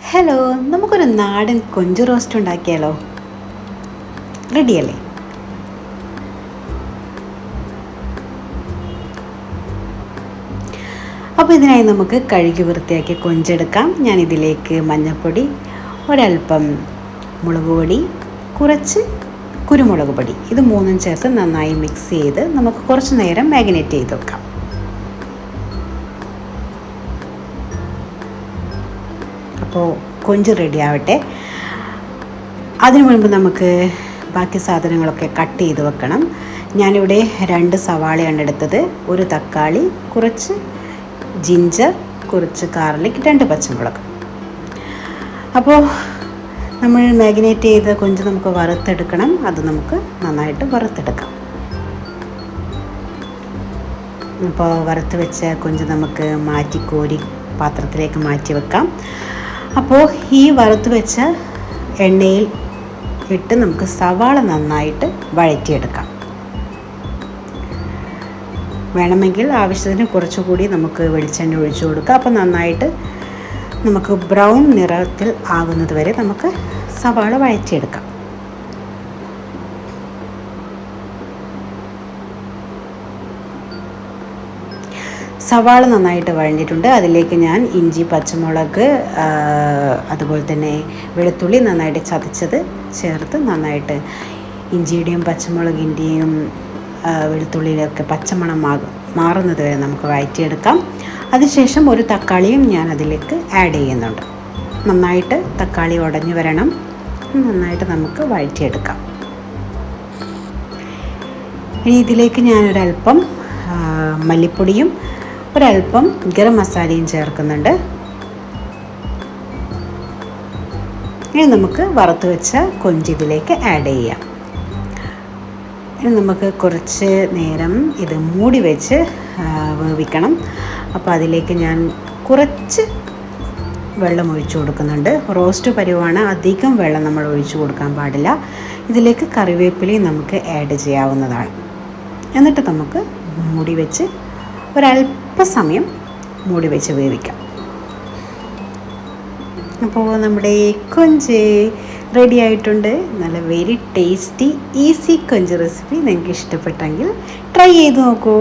Hello, നമുക്കൊരു നാടൻ കൊഞ്ച് റോസ്റ്റ് ഉണ്ടാക്കിയാലോ? റെഡിയല്ലേ? അപ്പോൾ ഇതിനായി നമുക്ക് കഴുകി വൃത്തിയാക്കി കൊഞ്ചെടുക്കാം. ഞാനിതിലേക്ക് മഞ്ഞൾപ്പൊടി, ഒരൽപ്പം മുളക് പൊടി, കുറച്ച് കുരുമുളക് പൊടി, ഇത് മൂന്നും ചേർത്ത് നന്നായി മിക്സ് ചെയ്ത് നമുക്ക് കുറച്ച് നേരം മാഗ്നേറ്റ് ചെയ്ത് വെക്കാം. അപ്പോൾ കൊഞ്ച് റെഡി ആവട്ടെ. അതിനു മുൻപ് നമുക്ക് ബാക്കി സാധനങ്ങളൊക്കെ കട്ട് ചെയ്ത് വെക്കണം. ഞാനിവിടെ 2 സവാളയാണ് എടുത്തത്, ഒരു തക്കാളി, കുറച്ച് ജിഞ്ചർ, കുറച്ച് ഗാർലിക്, 2 പച്ചമുളക്. അപ്പോൾ നമ്മൾ മാഗ്നേറ്റ് ചെയ്ത കൊഞ്ച് നമുക്ക് വറുത്തെടുക്കണം. അത് നമുക്ക് നന്നായിട്ട് വറുത്തെടുക്കാം. അപ്പോൾ വറുത്ത് വെച്ച കൊഞ്ച് നമുക്ക് കോരി പാത്രത്തിലേക്ക് മാറ്റി വെക്കാം. അപ്പോൾ ഈ വറുത്ത് വെച്ച എണ്ണയിൽ ഇട്ട് നമുക്ക് സവാള നന്നായിട്ട് വഴറ്റിയെടുക്കാം. വേണമെങ്കിൽ ആവശ്യത്തിന് കുറച്ചുകൂടി നമുക്ക് വെളിച്ചെണ്ണ ഒഴിച്ചു കൊടുക്കാം. അപ്പോൾ നന്നായിട്ട് നമുക്ക് ബ്രൗൺ നിറത്തിൽ ആകുന്നത് വരെ നമുക്ക് സവാള വഴറ്റിയെടുക്കാം. സവാള നന്നായിട്ട് വഴഞ്ഞിട്ടുണ്ട്. അതിലേക്ക് ഞാൻ ഇഞ്ചി, പച്ചമുളക്, അതുപോലെ തന്നെ വെളുത്തുള്ളി നന്നായിട്ട് ചതച്ചത് ചേർത്ത് നന്നായിട്ട് ഇഞ്ചിയുടെയും പച്ചമുളകിൻ്റെയും വെളുത്തുള്ളിയിലൊക്കെ പച്ചമണം മാറുന്നത് വരെ നമുക്ക് വഴറ്റിയെടുക്കാം. അതിനുശേഷം ഒരു തക്കാളിയും ഞാൻ അതിലേക്ക് ആഡ് ചെയ്യുന്നുണ്ട്. നന്നായിട്ട് തക്കാളി ഉടഞ്ഞു വരണം. നന്നായിട്ട് നമുക്ക് വഴറ്റിയെടുക്കാം. ഇനി ഇതിലേക്ക് ഞാനൊരൽപ്പം മല്ലിപ്പൊടിയും ഒരൽപ്പം ഗരം മസാലയും ചേർക്കുന്നുണ്ട്. ഇനി നമുക്ക് വറുത്ത് വെച്ച കൊഞ്ച് ഇതിലേക്ക് ആഡ് ചെയ്യാം. ഇനി നമുക്ക് കുറച്ച് നേരം ഇത് മൂടി വെച്ച് വേവിക്കണം. അപ്പോൾ അതിലേക്ക് ഞാൻ കുറച്ച് വെള്ളം ഒഴിച്ചു കൊടുക്കുന്നുണ്ട്. റോസ്റ്റ് പരുവാണ്, അധികം വെള്ളം നമ്മൾ ഒഴിച്ചു കൊടുക്കാൻ പാടില്ല. ഇതിലേക്ക് കറിവേപ്പിലയും നമുക്ക് ആഡ് ചെയ്യാവുന്നതാണ്. എന്നിട്ട് നമുക്ക് മൂടി വെച്ച് ഒരല്പസമയം മൂടി വെച്ച് വേവിക്കാം. അപ്പോൾ നമ്മുടെ കൊഞ്ച് റെഡി ആയിട്ടുണ്ട്. നല്ല വെരി ടേസ്റ്റി ഈസി കൊഞ്ച് റെസിപ്പി നിങ്ങൾക്ക് ഇഷ്ടപ്പെട്ടെങ്കിൽ ട്രൈ ചെയ്ത് നോക്കൂ.